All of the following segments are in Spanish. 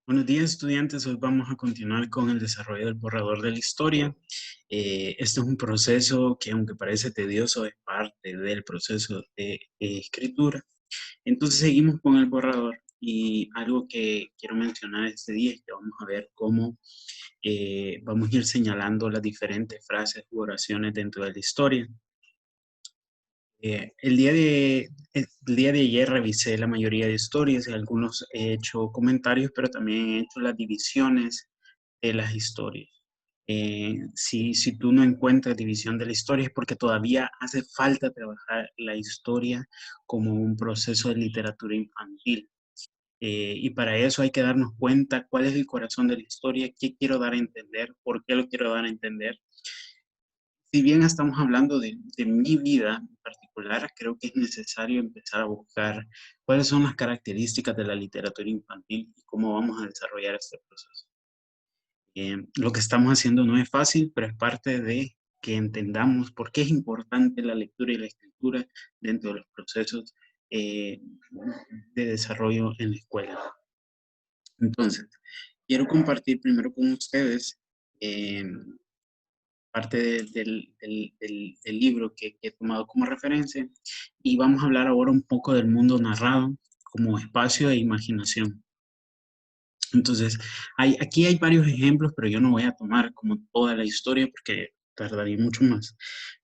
Buenos días, estudiantes. Hoy vamos a continuar con el desarrollo del borrador de la historia. Este es un proceso que, aunque parece tedioso, es parte del proceso de escritura. Entonces, seguimos con el borrador y algo que quiero mencionar este día es que vamos a ver cómo vamos a ir señalando las diferentes frases u oraciones dentro de la historia. El día de ayer revisé la mayoría de historias y algunos he hecho comentarios, pero también he hecho las divisiones de las historias. Si tú no encuentras división de la historia es porque todavía hace falta trabajar la historia como un proceso de literatura infantil. Y para eso hay que darnos cuenta cuál es el corazón de la historia, qué quiero dar a entender, por qué lo quiero dar a entender. Si bien estamos hablando de mi vida en particular, creo que es necesario empezar a buscar cuáles son las características de la literatura infantil y cómo vamos a desarrollar este proceso. Lo que estamos haciendo no es fácil, pero es parte de que entendamos por qué es importante la lectura y la escritura dentro de los procesos eh, de desarrollo en la escuela. Entonces, quiero compartir primero con ustedes eh, parte del libro que he tomado como referencia y vamos a hablar ahora un poco del mundo narrado como espacio de imaginación. Entonces, aquí hay varios ejemplos, pero yo no voy a tomar como toda la historia porque tardaría mucho más.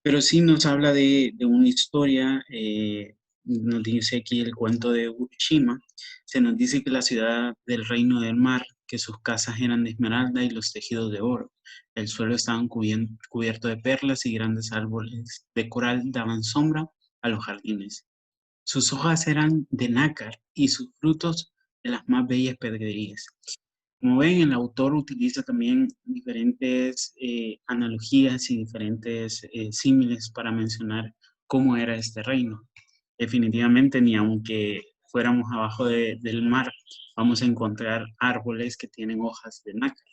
Pero sí nos habla de una historia, nos dice aquí el cuento de Urishima, se nos dice que la ciudad del reino del mar, que sus casas eran de esmeralda y los tejidos de oro. El suelo estaba cubierto de perlas y grandes árboles de coral daban sombra a los jardines. Sus hojas eran de nácar y sus frutos de las más bellas pedrerías. Como ven, el autor utiliza también diferentes analogías y diferentes símiles para mencionar cómo era este reino. Definitivamente, ni aunque fuéramos abajo del mar, vamos a encontrar árboles que tienen hojas de nácar.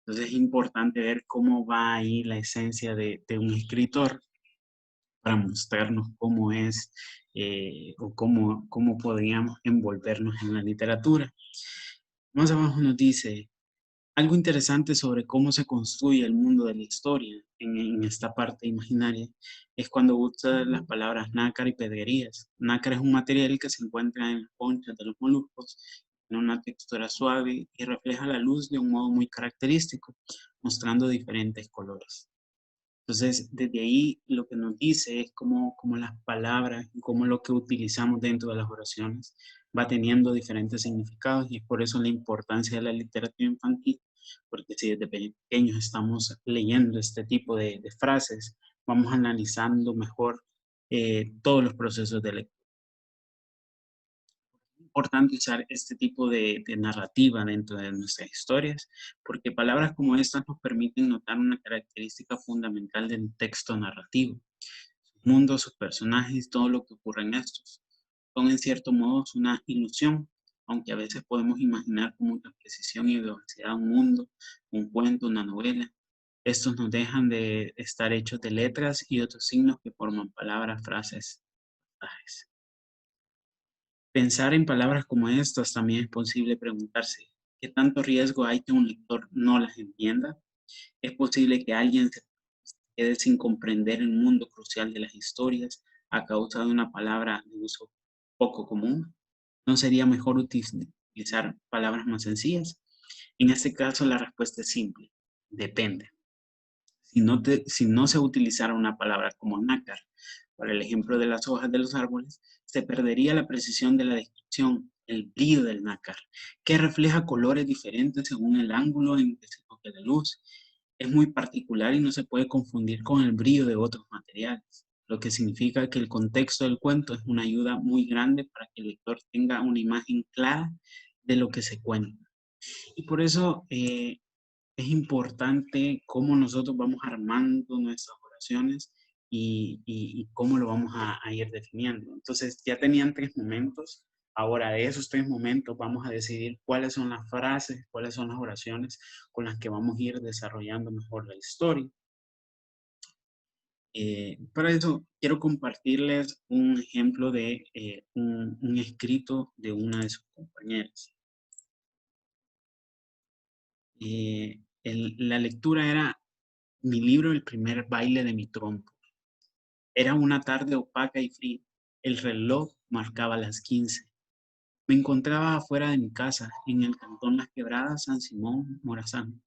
Entonces es importante ver cómo va ahí la esencia de un escritor para mostrarnos cómo es o cómo podríamos envolvernos en la literatura. Más abajo nos dice, algo interesante sobre cómo se construye el mundo de la historia en esta parte imaginaria es cuando usa las palabras nácar y pedrerías. Nácar es un material que se encuentra en las conchas de los moluscos, tiene una textura suave y refleja la luz de un modo muy característico, mostrando diferentes colores. Entonces, desde ahí lo que nos dice es cómo las palabras, cómo lo que utilizamos dentro de las oraciones va teniendo diferentes significados y es por eso la importancia de la literatura infantil, porque si desde pequeños estamos leyendo este tipo de frases, vamos analizando mejor todos los procesos de lectura. Es importante usar este tipo de narrativa dentro de nuestras historias, porque palabras como estas nos permiten notar una característica fundamental del texto narrativo sus mundos, sus personajes, todo lo que ocurre en estos. Son en cierto modo una ilusión, aunque a veces podemos imaginar con mucha precisión y velocidad un mundo, un cuento, una novela. Estos nos dejan de estar hechos de letras y otros signos que forman palabras, frases, pasajes. Pensar en palabras como estas también es posible preguntarse, ¿qué tanto riesgo hay que un lector no las entienda? ¿Es posible que alguien se quede sin comprender el mundo crucial de las historias a causa de una palabra de uso poco común? ¿No sería mejor utilizar palabras más sencillas? En este caso, la respuesta es simple. Depende. Si no se utilizara una palabra como nácar para el ejemplo de las hojas de los árboles, se perdería la precisión de la descripción, el brillo del nácar, que refleja colores diferentes según el ángulo en que se toque la luz. Es muy particular y no se puede confundir con el brillo de otros materiales, lo que significa que el contexto del cuento es una ayuda muy grande para que el lector tenga una imagen clara de lo que se cuenta. Y por eso es importante cómo nosotros vamos armando nuestras oraciones y cómo lo vamos a ir definiendo. Entonces, ya tenían tres momentos. Ahora, de esos tres momentos, vamos a decidir cuáles son las frases, cuáles son las oraciones con las que vamos a ir desarrollando mejor la historia. Para eso, quiero compartirles un ejemplo de un escrito de una de sus compañeras. La lectura era mi libro El primer baile de mi trompo. Era una tarde opaca y fría. El reloj marcaba las 15. Me encontraba afuera de mi casa, en el cantón Las Quebradas, San Simón, Morazán.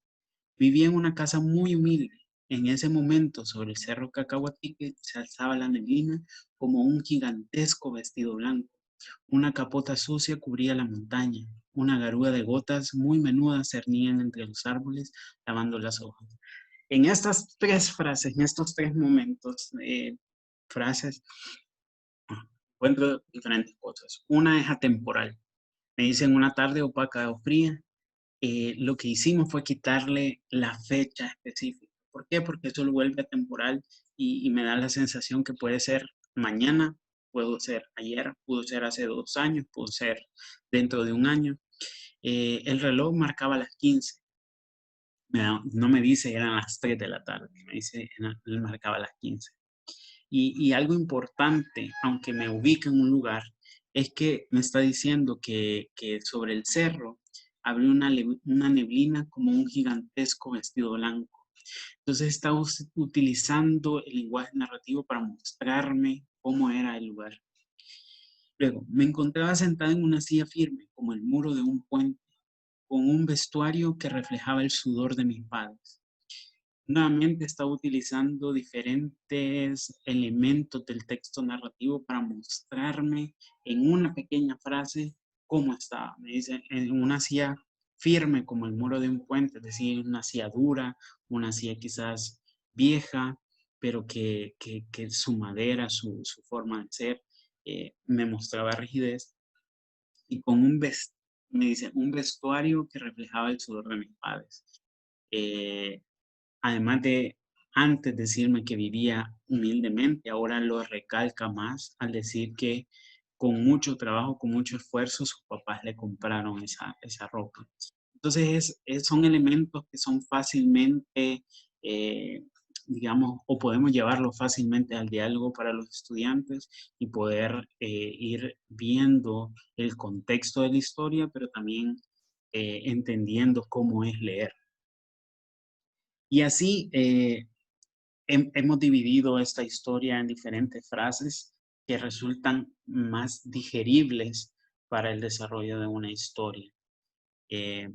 Vivía en una casa muy humilde. En ese momento, sobre el cerro Cacahuatique, se alzaba la neblina como un gigantesco vestido blanco. Una capota sucia cubría la montaña. Una garúa de gotas muy menudas cernían entre los árboles, lavando las hojas. En estas tres frases, en estos tres momentos, frases, encuentro diferentes cosas. Una es atemporal. Me dicen una tarde opaca o fría. Lo que hicimos fue quitarle la fecha específica. ¿Por qué? Porque eso lo vuelve atemporal y me da la sensación que puede ser mañana, pudo ser ayer, pudo ser hace 2 años, pudo ser dentro de un año. El reloj marcaba las 15. No me dice eran las 3 de la tarde, me dice marcaba las 15. Y algo importante, aunque me ubica en un lugar, es que me está diciendo que sobre el cerro había una neblina como un gigantesco vestido blanco. Entonces está utilizando el lenguaje narrativo para mostrarme cómo era el lugar. Luego, me encontraba sentada en una silla firme, como el muro de un puente, con un vestuario que reflejaba el sudor de mis padres. Nuevamente está utilizando diferentes elementos del texto narrativo para mostrarme en una pequeña frase cómo estaba. Me dice, en una silla firme como el muro de un puente, es decir, una silla dura, una silla quizás vieja, pero que su madera, su forma de ser, me mostraba rigidez. Y con me dice, un vestuario que reflejaba el sudor de mis padres. Eh, Además de antes decirme que vivía humildemente, ahora lo recalca más al decir que con mucho trabajo, con mucho esfuerzo, sus papás le compraron esa ropa. Entonces, son elementos que son fácilmente, eh, digamos, o podemos llevarlo fácilmente al diálogo para los estudiantes y poder ir viendo el contexto de la historia, pero también entendiendo cómo es leer. Y así hemos dividido esta historia en diferentes frases que resultan más digeribles para el desarrollo de una historia. Eh,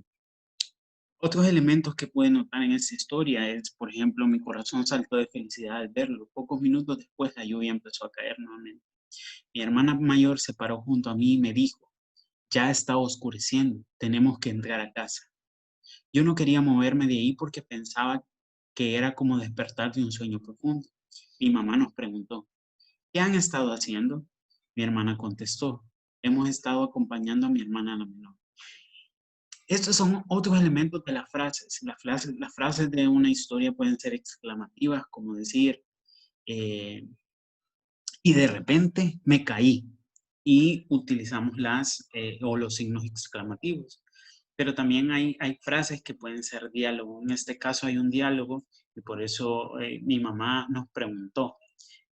Otros elementos que pueden notar en esta historia es, por ejemplo, mi corazón saltó de felicidad al verlo. Pocos minutos después la lluvia empezó a caer nuevamente. Mi hermana mayor se paró junto a mí y me dijo, ya está oscureciendo, tenemos que entrar a casa. Yo no quería moverme de ahí porque pensaba que era como despertar de un sueño profundo. Mi mamá nos preguntó, ¿qué han estado haciendo? Mi hermana contestó, hemos estado acompañando a mi hermana la menor. Estos son otros elementos de las frases. Las frases de una historia pueden ser exclamativas, como decir, eh, y de repente me caí. Y utilizamos o los signos exclamativos. Pero también hay frases que pueden ser diálogo. En este caso hay un diálogo y por eso mi mamá nos preguntó.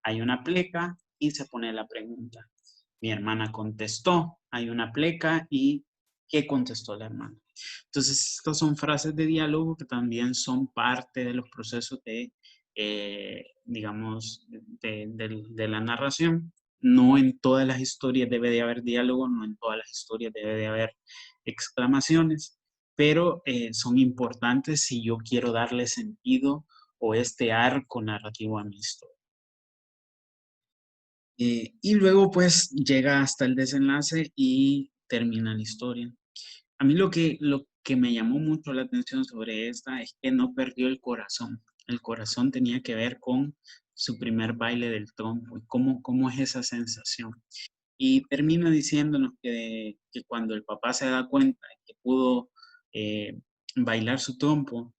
Hay una pleca y se pone la pregunta. Mi hermana contestó. Hay una pleca y ¿qué contestó la hermana? Entonces, estas son frases de diálogo que también son parte de los procesos digamos, de la narración. No en todas las historias debe de haber diálogo, no en todas las historias debe de haber exclamaciones, pero son importantes si yo quiero darle sentido o este arco narrativo a mi historia. Y luego pues llega hasta el desenlace y termina la historia. A mí lo que me llamó mucho la atención sobre esta es que no perdió el corazón. El corazón tenía que ver con su primer baile del trompo y cómo es esa sensación. Y termina diciéndonos que cuando el papá se da cuenta de que pudo bailar su trompo,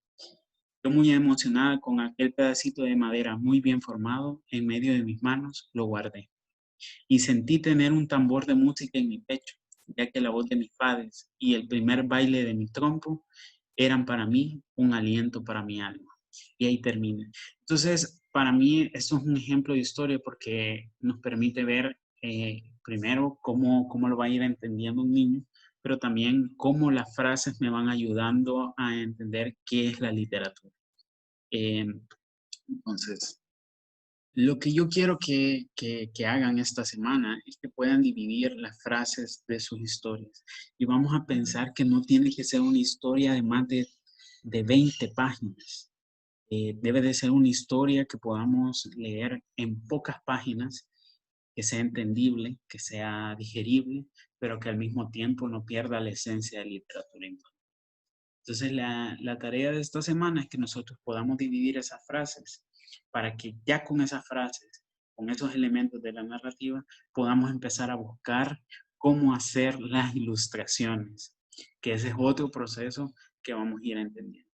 yo muy emocionada con aquel pedacito de madera muy bien formado en medio de mis manos, lo guardé y sentí tener un tambor de música en mi pecho, ya que la voz de mis padres y el primer baile de mi trompo eran para mí un aliento para mi alma. Y ahí termina. Entonces, para mí, esto es un ejemplo de historia porque nos permite ver primero cómo lo va a ir entendiendo un niño, pero también cómo las frases me van ayudando a entender qué es la literatura. Eh, entonces, lo que yo quiero que hagan esta semana es que puedan dividir las frases de sus historias. Y vamos a pensar que no tiene que ser una historia de más de 20 páginas. Debe de ser una historia que podamos leer en pocas páginas, que sea entendible, que sea digerible, pero que al mismo tiempo no pierda la esencia de literatura. Entonces, la tarea de esta semana es que nosotros podamos dividir esas frases para que ya con esas frases, con esos elementos de la narrativa, podamos empezar a buscar cómo hacer las ilustraciones, que ese es otro proceso que vamos a ir entendiendo.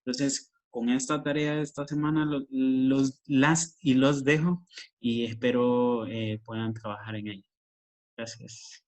Entonces, con esta tarea de esta semana, las y los dejo y espero puedan trabajar en ella. Gracias.